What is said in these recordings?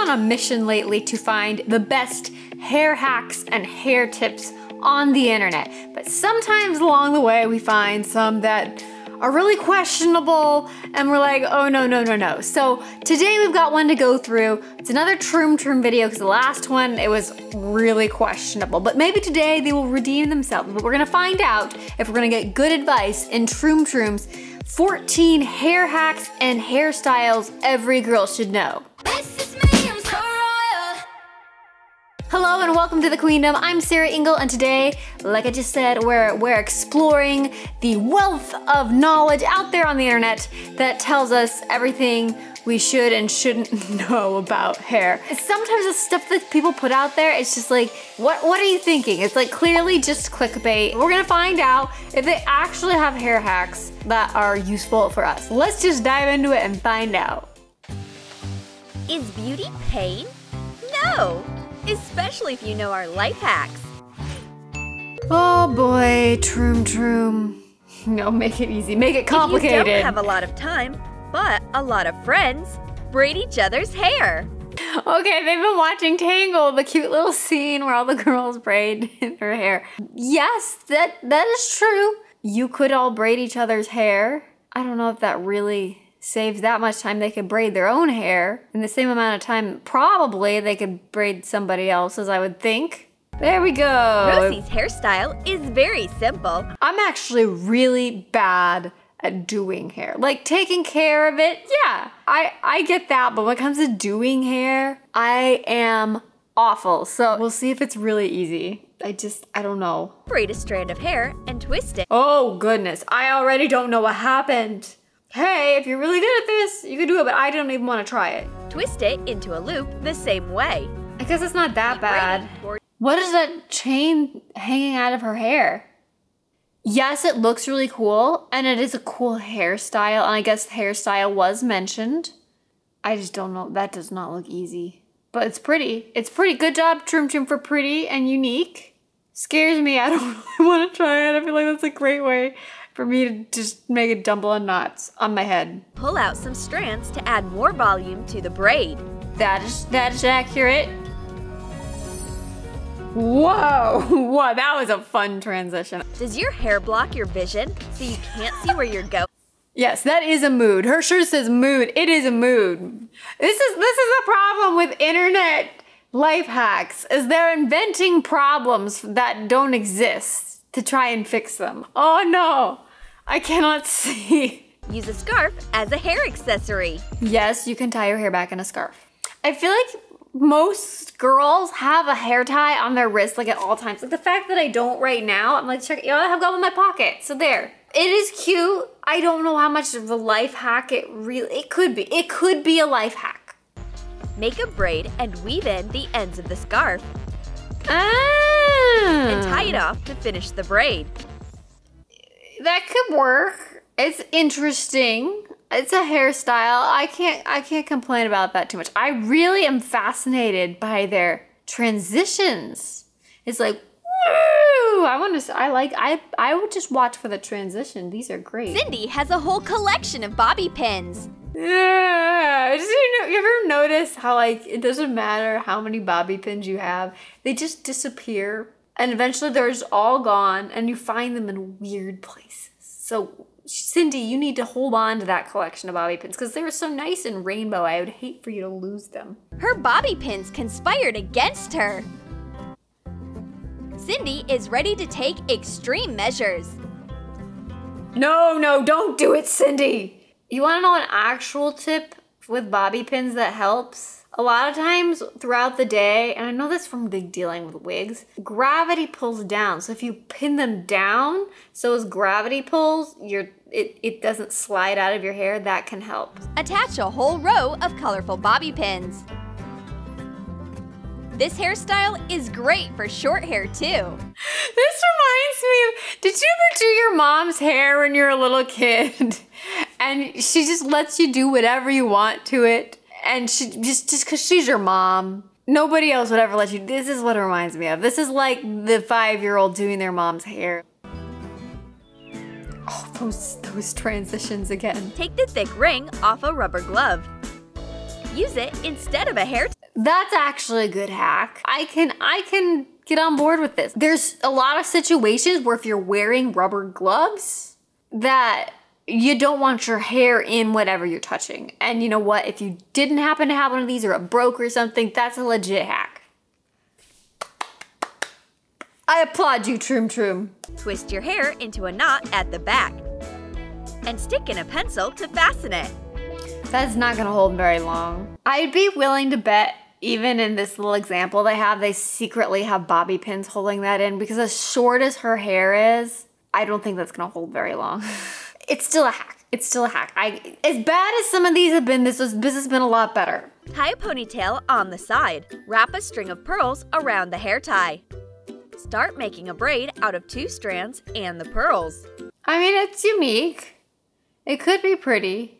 on a mission lately to find the best hair hacks and hair tips on the internet. But sometimes along the way we find some that are really questionable and we're like, oh no, no, no, no. So today we've got one to go through. It's another Troom Troom video because the last one, it was really questionable. But maybe today they will redeem themselves. But we're gonna find out if we're gonna get good advice in Troom Troom's 14 hair hacks and hairstyles every girl should know. Hello and welcome to the Queendom. I'm Sarah Engel and today, like I just said, we're exploring the wealth of knowledge out there on the internet that tells us everything we should and shouldn't know about hair. Sometimes the stuff that people put out there, it's just like, what are you thinking? It's like clearly just clickbait. We're gonna find out if they actually have hair hacks that are useful for us. Let's just dive into it and find out. Is beauty pain? No! Especially if you know our life hacks. Oh boy, Troom Troom. No, make it easy, make it complicated. If you don't have a lot of time, but a lot of friends, braid each other's hair. Okay, they've been watching Tangled, the cute little scene where all the girls braid their hair. Yes, that is true. You could all braid each other's hair. I don't know if that really saves that much time. They could braid their own hair in the same amount of time. Probably they could braid somebody else's, I would think. There we go. Rosie's hairstyle is very simple. I'm actually really bad at doing hair. Like taking care of it, yeah, I get that, but when it comes to doing hair, I am awful. So we'll see if it's really easy. I don't know. Braid a strand of hair and twist it. Oh goodness, I already don't know what happened. Hey, if you're really good at this, you can do it, but I don't even want to try it. Twist it into a loop the same way. I guess it's not that bad. What is that chain hanging out of her hair? Yes, it looks really cool, and it is a cool hairstyle, and I guess the hairstyle was mentioned. I just don't know, that does not look easy. But it's pretty. It's pretty. Good job, Troom Troom, for pretty and unique. Scares me, I don't really want to try it. I feel like that's a great way for me to just make a jumble of knots on my head. Pull out some strands to add more volume to the braid. That is accurate. Whoa, whoa, that was a fun transition. Does your hair block your vision so you can't see where you're going? Yes, that is a mood. Her shirt says mood. It is a mood. This is the problem with internet life hacks, is they're inventing problems that don't exist to try and fix them. Oh no, I cannot see. Use a scarf as a hair accessory. Yes, you can tie your hair back in a scarf. I feel like most girls have a hair tie on their wrist like at all times. Like the fact that I don't right now, I'm like, check, you know, I have got in my pocket. So there. It is cute. I don't know how much of a life hack it could be. It could be a life hack. Make a braid and weave in the ends of the scarf. Ah. And tie it off to finish the braid. That could work. It's interesting. It's a hairstyle. I can't complain about that too much. I really am fascinated by their transitions. It's like, woo! I would just watch for the transition. These are great. Cindy has a whole collection of bobby pins. Yeah. You ever notice how like it doesn't matter how many bobby pins you have, they just disappear, and eventually they're just all gone, and you find them in weird places. So Cindy, you need to hold on to that collection of bobby pins because they were so nice and rainbow. I would hate for you to lose them. Her bobby pins conspired against her. Cindy is ready to take extreme measures. No, don't do it, Cindy. You want to know an actual tip with bobby pins that helps? A lot of times throughout the day, and I know this from dealing with wigs, gravity pulls down. So if you pin them down, so as gravity pulls, it doesn't slide out of your hair. That can help. Attach a whole row of colorful bobby pins. This hairstyle is great for short hair too. This reminds me of, did you ever do your mom's hair when you were a little kid? And she just lets you do whatever you want to it. And she just because she's your mom. Nobody else would ever let you. This is what it reminds me of. This is like the 5-year-old doing their mom's hair. Oh, those transitions again. Take the thick ring off a rubber glove. Use it instead of a hair. That's actually a good hack. I can get on board with this. There's a lot of situations where if you're wearing rubber gloves that you don't want your hair in whatever you're touching. And you know what? If you didn't happen to have one of these or it broke or something, that's a legit hack. I applaud you, Troom Troom. Twist your hair into a knot at the back and stick in a pencil to fasten it. That's not gonna hold very long. I'd be willing to bet, even in this little example they secretly have bobby pins holding that in, because as short as her hair is, I don't think that's gonna hold very long. It's still a hack. It's still a hack. As bad as some of these have been, this has been a lot better. Tie a ponytail on the side. Wrap a string of pearls around the hair tie. Start making a braid out of 2 strands and the pearls. I mean, it's unique. It could be pretty.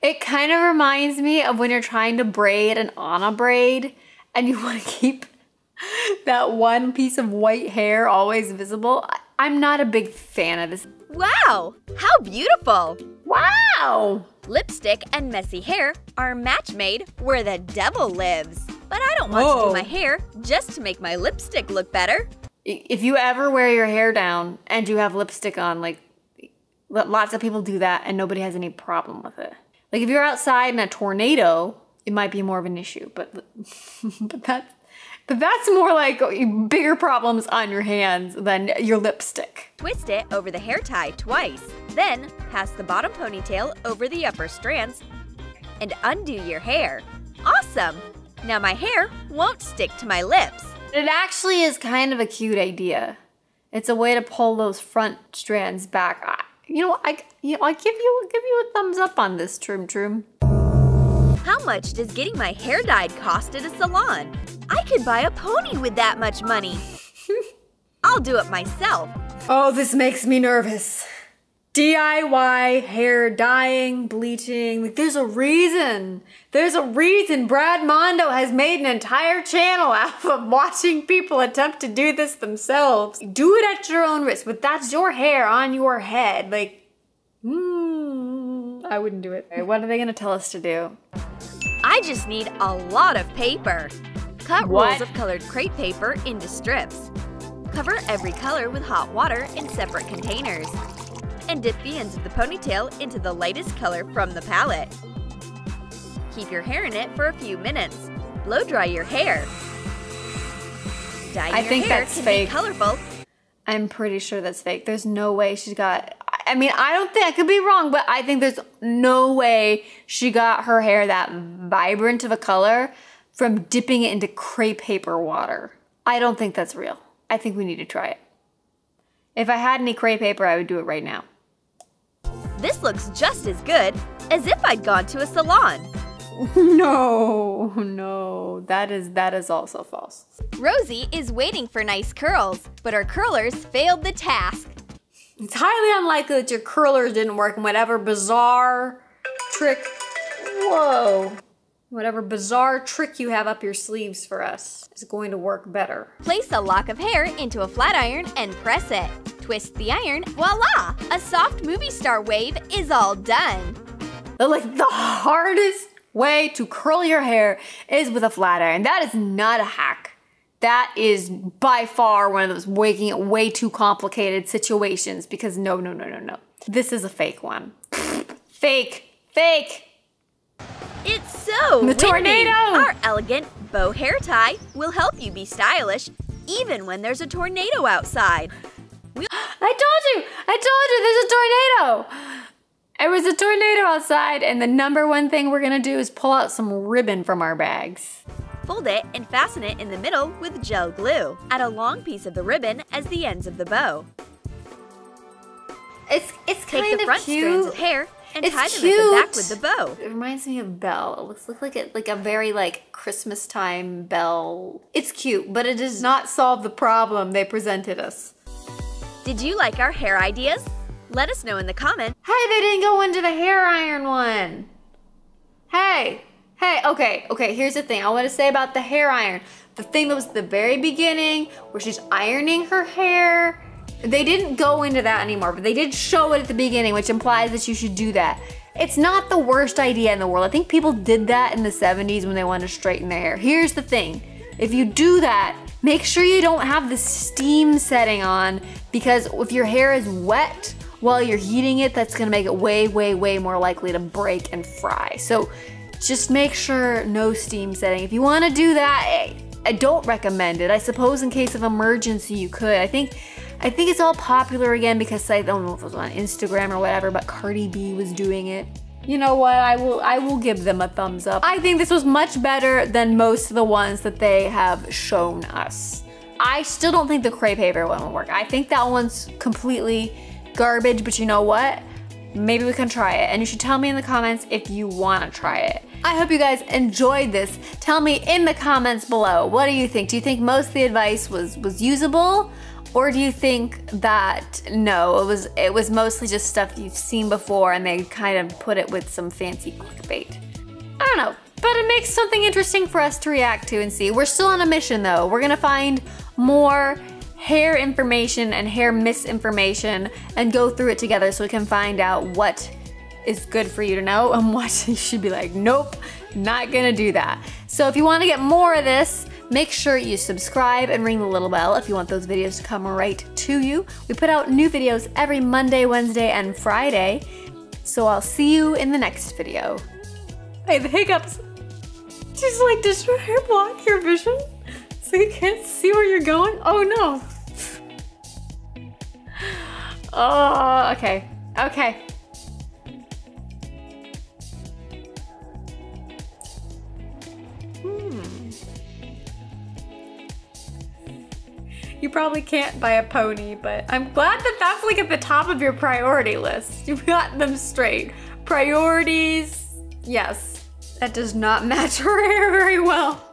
It kind of reminds me of when you're trying to braid an Anna braid and you want to keep that one piece of white hair always visible. I'm not a big fan of this. Wow, how beautiful! Wow! Lipstick and messy hair are a match made where the devil lives. But I don't want to do my hair just to make my lipstick look better. If you ever wear your hair down and you have lipstick on, like, lots of people do that and nobody has any problem with it. Like, if you're outside in a tornado, it might be more of an issue, but that's more like bigger problems on your hands than your lipstick. Twist it over the hair tie twice. Then pass the bottom ponytail over the upper strands and undo your hair. Awesome! Now my hair won't stick to my lips. It actually is kind of a cute idea. It's a way to pull those front strands back. I give you a thumbs up on this, Troom Troom. How much does getting my hair dyed cost at a salon? I could buy a pony with that much money. I'll do it myself. Oh, this makes me nervous. DIY hair dyeing, bleaching. Like, there's a reason. There's a reason Brad Mondo has made an entire channel out of watching people attempt to do this themselves. Do it at your own risk, but that's your hair on your head. Like, I wouldn't do it. What are they gonna tell us to do? I just need a lot of paper. Cut rolls of colored crepe paper into strips. Cover every color with hot water in separate containers. And dip the ends of the ponytail into the lightest color from the palette. Keep your hair in it for a few minutes. Blow dry your hair. Dyeing your hair can be colorful. I'm pretty sure that's fake. There's no way she's got... I mean, I could be wrong, but I think there's no way she got her hair that vibrant of a color from dipping it into crepe paper water. I don't think that's real. I think we need to try it. If I had any crepe paper, I would do it right now. This looks just as good as if I'd gone to a salon. No, that is also false. Rosie is waiting for nice curls, but her curlers failed the task. It's highly unlikely that your curlers didn't work and whatever bizarre trick, whatever bizarre trick you have up your sleeves for us is going to work better. Place a lock of hair into a flat iron and press it. Twist the iron, voila! A soft movie star wave is all done. Like, the hardest way to curl your hair is with a flat iron. That is not a hack. That is by far one of those making it way too complicated situations because no. This is a fake one. Fake. It's so the windy. Tornado! Our elegant bow hair tie will help you be stylish even when there's a tornado outside. I told you, there's a tornado. There was a tornado outside and the #1 thing we're gonna do is pull out some ribbon from our bags. Fold it and fasten it in the middle with gel glue. Add a long piece of the ribbon as the ends of the bow. It's kind Take the of front cute. strands of hair and tie them cute. at the back with the bow. It reminds me of Belle. It looks like a very Christmas time Belle. It's cute, but it does not solve the problem they presented us. Did you like our hair ideas? Let us know in the comments. Hey, they didn't go into the hair iron one. Hey, okay, here's the thing I want to say about the hair iron. The thing that was at the very beginning where she's ironing her hair, they didn't go into that anymore, but they did show it at the beginning, which implies that you should do that. it's not the worst idea in the world. I think people did that in the 70s when they wanted to straighten their hair. Here's the thing, if you do that, make sure you don't have the steam setting on, because if your hair is wet while you're heating it, that's gonna make it way, way, way more likely to break and fry. So just make sure no steam setting. If you wanna do that, I don't recommend it. I suppose in case of emergency you could. I think it's all popular again because I don't know if it was on Instagram or whatever, but Cardi B was doing it. You know what, I will give them a thumbs up. I think this was much better than most of the ones that they have shown us. I still don't think the crepe paper one will work. I think that one's completely garbage, but you know what? Maybe we can try it, and you should tell me in the comments if you wanna try it. I hope you guys enjoyed this. Tell me in the comments below, what do you think? Do you think most of the advice was usable? Or do you think that, no, it was mostly just stuff you've seen before and they kind of put it with some fancy clickbait? I don't know, but it makes something interesting for us to react to and see. We're still on a mission though. We're gonna find more hair information and hair misinformation and go through it together so we can find out what is good for you to know and what you should be like, nope, not gonna do that. So if you wanna get more of this, make sure you subscribe and ring the little bell if you want those videos to come right to you. We put out new videos every Monday, Wednesday, and Friday. So I'll see you in the next video. Hey, the hiccups. Just like, does your hair block your vision? So you can't see where you're going? Oh no. Oh, okay, okay. You probably can't buy a pony, but I'm glad that that's like at the top of your priority list. You've got them straight. Priorities, yes. That does not match her hair very well.